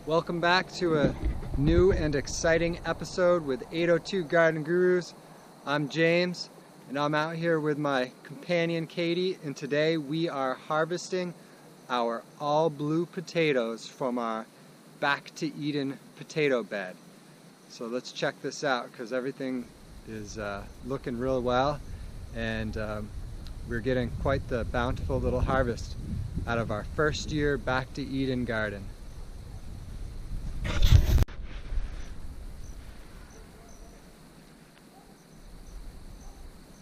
Welcome back to a new and exciting episode with 802 Garden Gurus. I'm James and I'm out here with my companion Katie, and today we are harvesting our all blue potatoes from our Back to Eden potato bed. So let's check this out because everything is looking real well, and we're getting quite the bountiful little harvest out of our first year Back to Eden garden.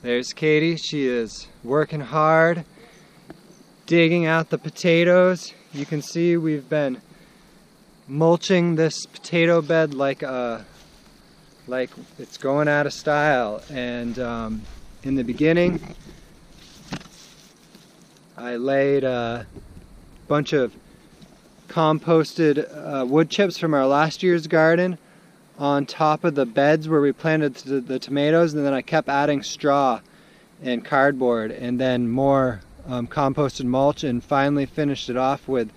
There's Katie. She is working hard, digging out the potatoes. You can see we've been mulching this potato bed like it's going out of style. And in the beginning, I laid a bunch of composted wood chips from our last year's garden on top of the beds where we planted the tomatoes, and then I kept adding straw and cardboard and then more composted mulch, and finally finished it off with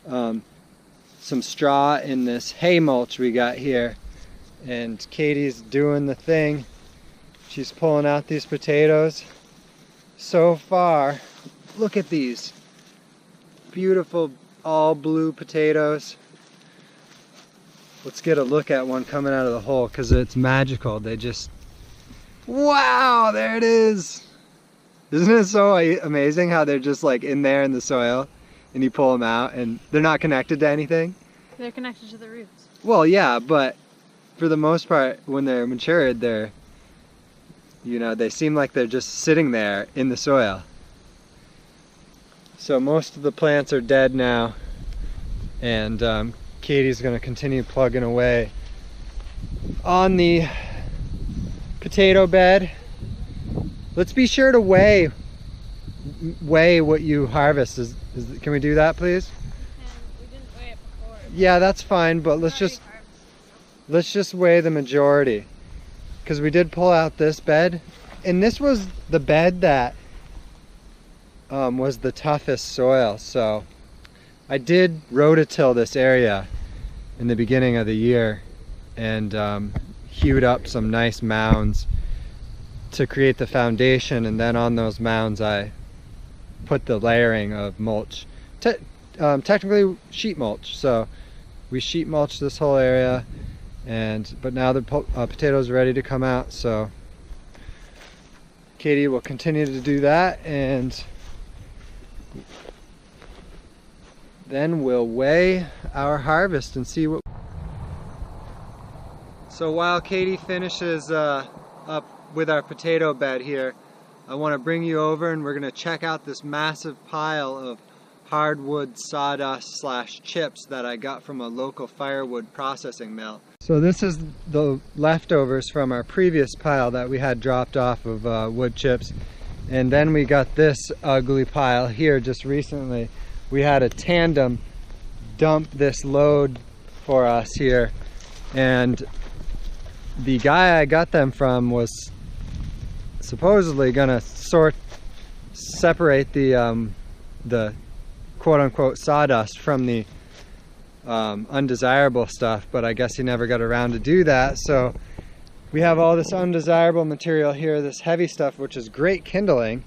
some straw in this hay mulch we got here. And Katie's doing the thing. She's pulling out these potatoes. So far, look at these beautiful all blue potatoes. Let's get a look at one coming out of the hole because it's magical. They just, wow, there it is. Isn't it so amazing how they're just like in there in the soil and you pull them out and they're not connected to anything? They're connected to the roots. Well, yeah, but for the most part, when they're matured, they seem like they're just sitting there in the soil. So most of the plants are dead now, and Katie's going to continue plugging away on the potato bed. Let's be sure to weigh what you harvest. Can we do that, please? We didn't weigh it before. Yeah, that's fine, but let's just weigh the majority, because we did pull out this bed, and this was the bed that was the toughest soil. So I did rototill this area in the beginning of the year and hewed up some nice mounds to create the foundation, and then on those mounds I put the layering of mulch, technically sheet mulch. So we sheet mulched this whole area, but now the potatoes are ready to come out, so Katie will continue to do that, and then we'll weigh our harvest and see what. So while Katie finishes up with our potato bed here, I want to bring you over and we're going to check out this massive pile of hardwood sawdust / chips that I got from a local firewood processing mill. So this is the leftovers from our previous pile that we had dropped off of wood chips, and then we got this ugly pile here just recently. We had a tandem dump this load for us here, and the guy I got them from was supposedly gonna separate the quote-unquote sawdust from the undesirable stuff, but I guess he never got around to do that. So we have all this undesirable material here, this heavy stuff, which is great kindling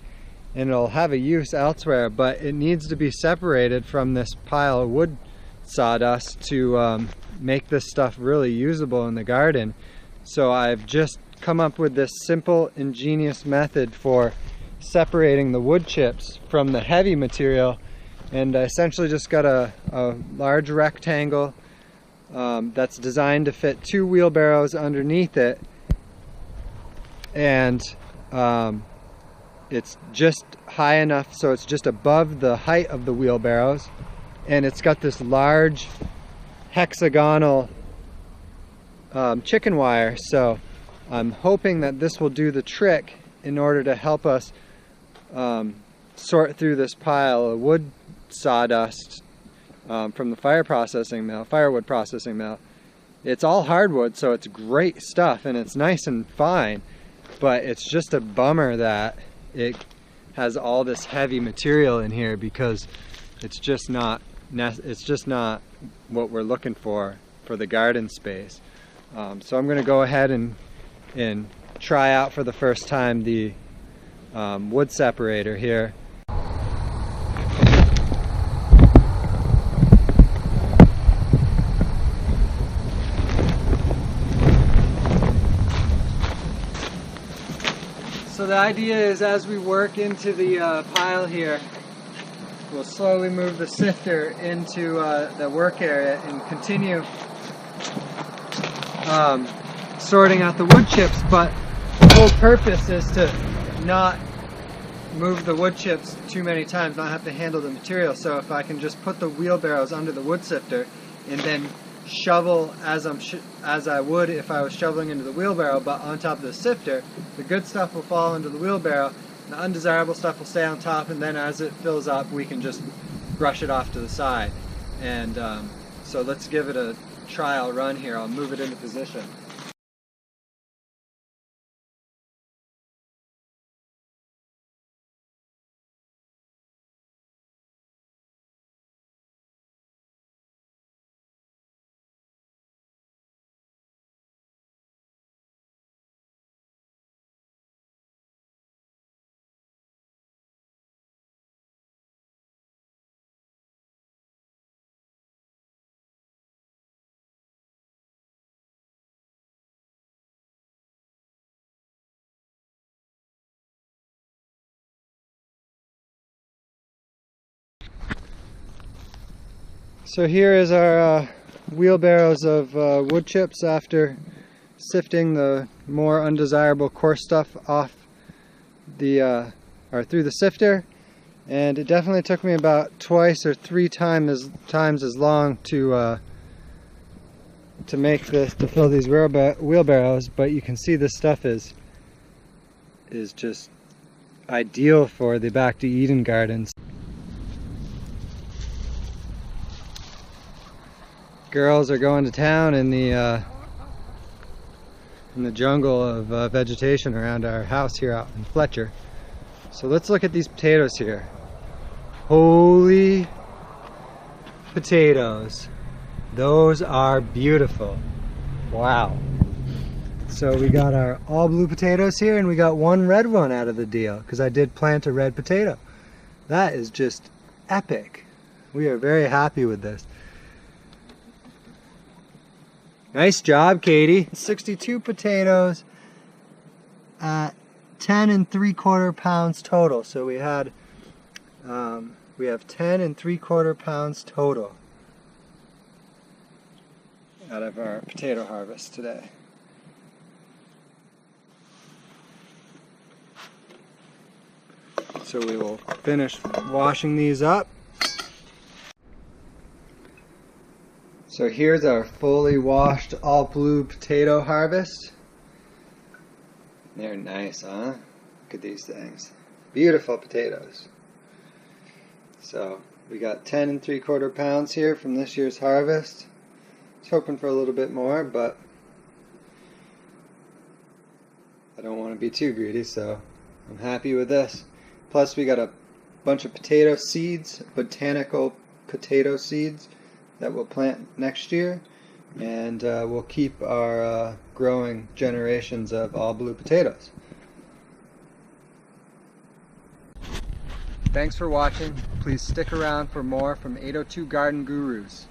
and it'll have a use elsewhere, but it needs to be separated from this pile of wood sawdust to make this stuff really usable in the garden. So I've just come up with this simple, ingenious method for separating the wood chips from the heavy material, and I essentially just got a large rectangle that's designed to fit 2 wheelbarrows underneath it, and it's just high enough so it's just above the height of the wheelbarrows, and it's got this large hexagonal chicken wire. So I'm hoping that this will do the trick in order to help us sort through this pile of wood sawdust from the firewood processing mill. It's all hardwood, so it's great stuff and it's nice and fine, but it's just a bummer that it has all this heavy material in here because it's just not what we're looking for the garden space. So I'm going to go ahead and try out for the first time the wood separator here. So the idea is, as we work into the pile here, we'll slowly move the sifter into the work area and continue sorting out the wood chips, but the whole purpose is to not move the wood chips too many times, not have to handle the material. So if I can just put the wheelbarrows under the wood sifter and then shovel as I would if I was shoveling into the wheelbarrow, but on top of the sifter, the good stuff will fall into the wheelbarrow, the undesirable stuff will stay on top, and then as it fills up we can just brush it off to the side. And so let's give it a trial run here. I'll move it into position. So here is our wheelbarrows of wood chips after sifting the more undesirable coarse stuff off the or through the sifter, and it definitely took me about twice or three times as long to make this, to fill these wheelbarrows. But you can see this stuff is just ideal for the Back to Eden gardens. Girls are going to town in the jungle of vegetation around our house here out in Fletcher. So let's look at these potatoes here. Holy potatoes. Those are beautiful. Wow. So we got our all blue potatoes here, and we got one red one out of the deal because I did plant a red potato. That is just epic. We are very happy with this. Nice job, Katie. 62 potatoes at 10 3/4 pounds total. So we have 10 3/4 pounds total out of our potato harvest today. So we will finish washing these up. So here's our fully washed all blue potato harvest. They're nice, huh? Look at these things. Beautiful potatoes. So we got 10 3/4 pounds here from this year's harvest. I was hoping for a little bit more, but I don't want to be too greedy, so I'm happy with this. Plus we got a bunch of potato seeds, botanical potato seeds, that we'll plant next year, and we'll keep our growing generations of all blue potatoes. Thanks for watching. Please stick around for more from 802 Garden Gurus.